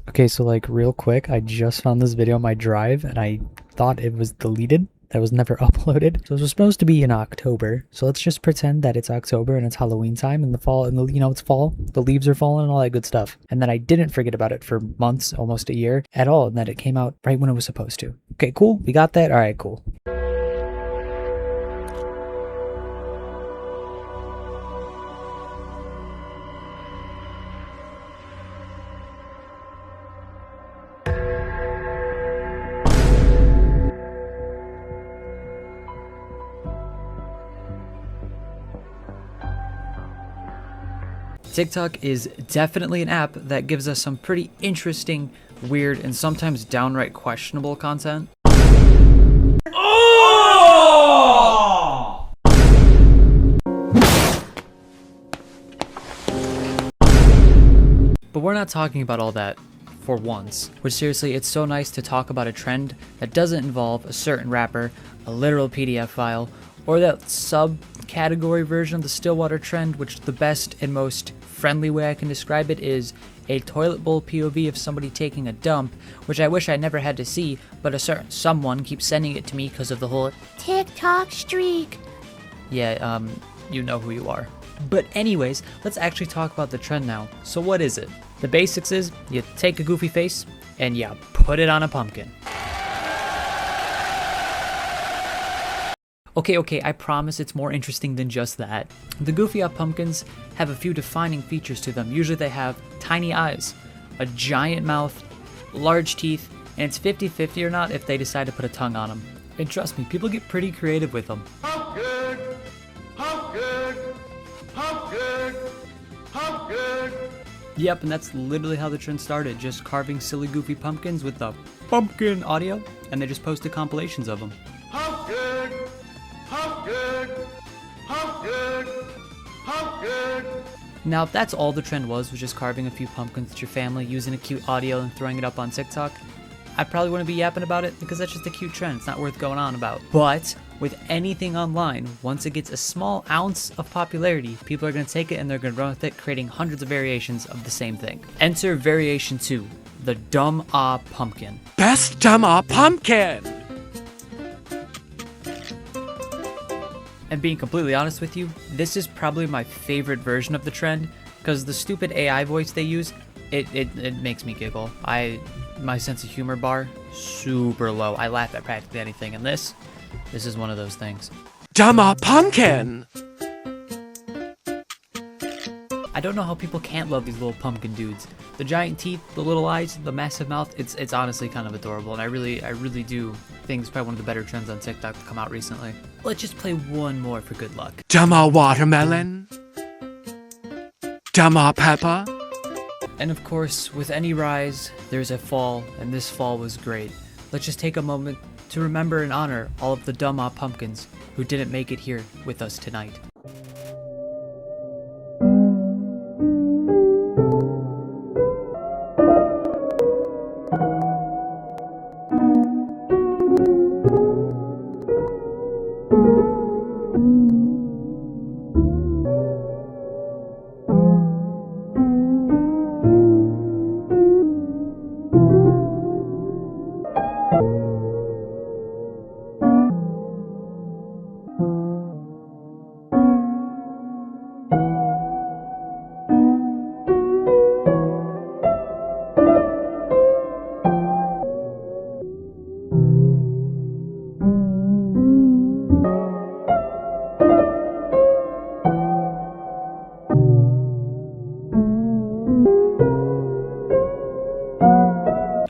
Okay, so like real quick, I just found this video on my drive and I thought it was deleted. That was never uploaded. So it was supposed to be in October. So let's just pretend that it's October and it's Halloween time in the fall and it's fall. The leaves are falling and all that good stuff. And then I didn't forget about it for months, almost a year at all. And then it came out right when it was supposed to. Okay, cool. We got that. All right, cool. TikTok is definitely an app that gives us some pretty interesting, weird, and sometimes downright questionable content. Oh! But we're not talking about all that for once. Which seriously, it's so nice to talk about a trend that doesn't involve a certain rapper, a literal PDF file, or that subcategory version of the Stillwater trend, which the best and most friendly way I can describe it is a toilet bowl POV of somebody taking a dump, which I wish I never had to see, but a certain someone keeps sending it to me because of the whole TikTok streak. Yeah, you know who you are. But anyways, let's actually talk about the trend now. So what is it? The basics is you take a goofy face and you put it on a pumpkin. Okay, I promise it's more interesting than just that. The Goofy Up pumpkins have a few defining features to them. Usually they have tiny eyes, a giant mouth, large teeth, and it's 50-50 or not if they decide to put a tongue on them. And trust me, people get pretty creative with them. Pumpkin! Pumpkin! Pumpkin! Pumpkin! Yep, and that's literally how the trend started, just carving silly goofy pumpkins with the pumpkin audio, and they just posted compilations of them. Pumpkin! Pumpkin! Pumpkin! Pumpkin! Now, if that's all the trend was just carving a few pumpkins with your family, using a cute audio and throwing it up on TikTok, I probably wouldn't be yapping about it because that's just a cute trend. It's not worth going on about. But with anything online, once it gets a small ounce of popularity, people are going to take it and they're going to run with it, creating hundreds of variations of the same thing. Enter variation 2, the Dumb Ah Pumpkin. Best Dumb Ah Pumpkin! And being completely honest with you, this is probably my favorite version of the trend, because the stupid AI voice they use, it makes me giggle. My sense of humor bar, super low. I laugh at practically anything, and this is one of those things. Dumb Ah Pumpkin! I don't know how people can't love these little pumpkin dudes. The giant teeth, the little eyes, the massive mouth, it's honestly kind of adorable, and I really do think it's probably one of the better trends on TikTok to come out recently. Let's just play one more for good luck. Dumb Ah Watermelon? Dumb Ah Pepper? And of course, with any rise, there's a fall, and this fall was great. Let's just take a moment to remember and honor all of the Dumb Ah pumpkins who didn't make it here with us tonight.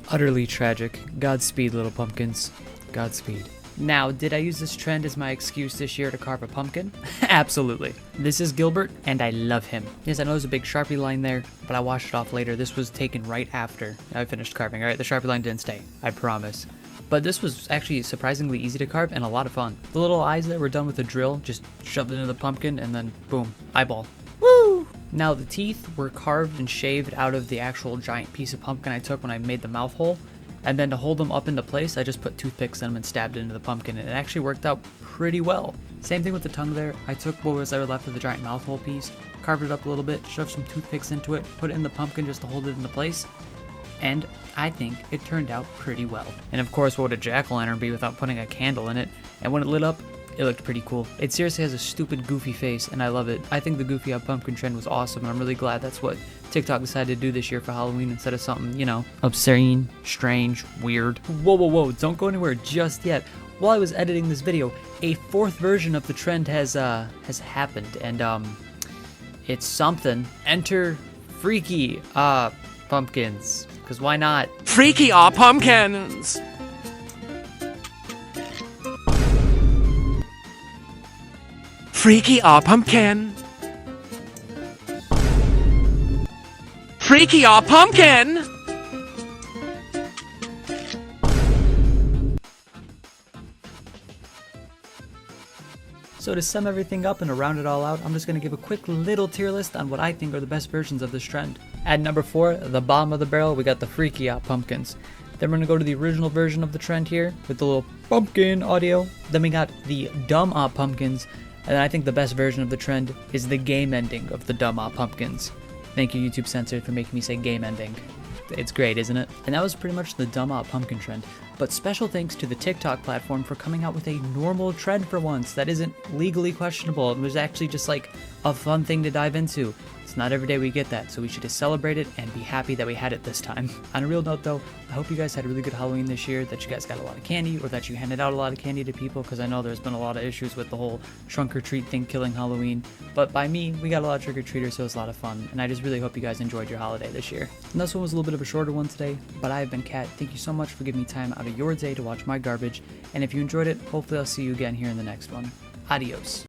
Utterly tragic. Godspeed, little pumpkins. Godspeed. Now, did I use this trend as my excuse this year to carve a pumpkin? Absolutely. This is Gilbert, and I love him. Yes, I know there's a big Sharpie line there, but I washed it off later. This was taken right after I finished carving. Alright, the Sharpie line didn't stay. I promise. But this was actually surprisingly easy to carve and a lot of fun. The little eyes that were done with a drill, just shoved into the pumpkin, and then boom, eyeball. Woo! Now, the teeth were carved and shaved out of the actual giant piece of pumpkin I took when I made the mouth hole. And then to hold them up into place, I just put toothpicks in them and stabbed it into the pumpkin, and it actually worked out pretty well. Same thing with the tongue there. I took what was ever left of the giant mouth hole piece, carved it up a little bit, shoved some toothpicks into it, put it in the pumpkin just to hold it into place, and I think it turned out pretty well. And of course, what would a jack-o'-lantern be without putting a candle in it? And when it lit up, it looked pretty cool. It seriously has a stupid goofy face, and I love it. I think the Goofy Odd Pumpkin trend was awesome, and I'm really glad that's what TikTok decided to do this year for Halloween instead of something, you know, obscene, strange, weird. Whoa, whoa, whoa, don't go anywhere just yet. While I was editing this video, a 4th version of the trend has happened, and it's something. Enter Freaky Pumpkins, because why not? Freaky are pumpkins. Freaky are pumpkin. Freaky are pumpkin. So to sum everything up and to round it all out, I'm just going to give a quick little tier list on what I think are the best versions of this trend. At number 4, the bottom of the barrel, we got the Freaky Out Pumpkins. Then we're going to go to the original version of the trend here with the little pumpkin audio. Then we got the Dumb Op Pumpkins. And I think the best version of the trend is the game ending of the Dumb Op Pumpkins. Thank you, YouTube Censored, for making me say game ending. It's great, isn't it? And that was pretty much the Dumb Op Pumpkin trend. But special thanks to the TikTok platform for coming out with a normal trend for once that isn't legally questionable and was actually just like a fun thing to dive into. It's not every day we get that, so we should just celebrate it and be happy that we had it this time. On a real note though, I hope you guys had a really good Halloween this year, that you guys got a lot of candy, or that you handed out a lot of candy to people, because I know there's been a lot of issues with the whole trunk or treat thing killing Halloween. But by me, we got a lot of trick-or-treaters, so it was a lot of fun, and I just really hope you guys enjoyed your holiday this year. And this one was a little bit of a shorter one today, but I have been Kat. Thank you so much for giving me time out of your day to watch my garbage, and if you enjoyed it, hopefully I'll see you again here in the next one. Adios.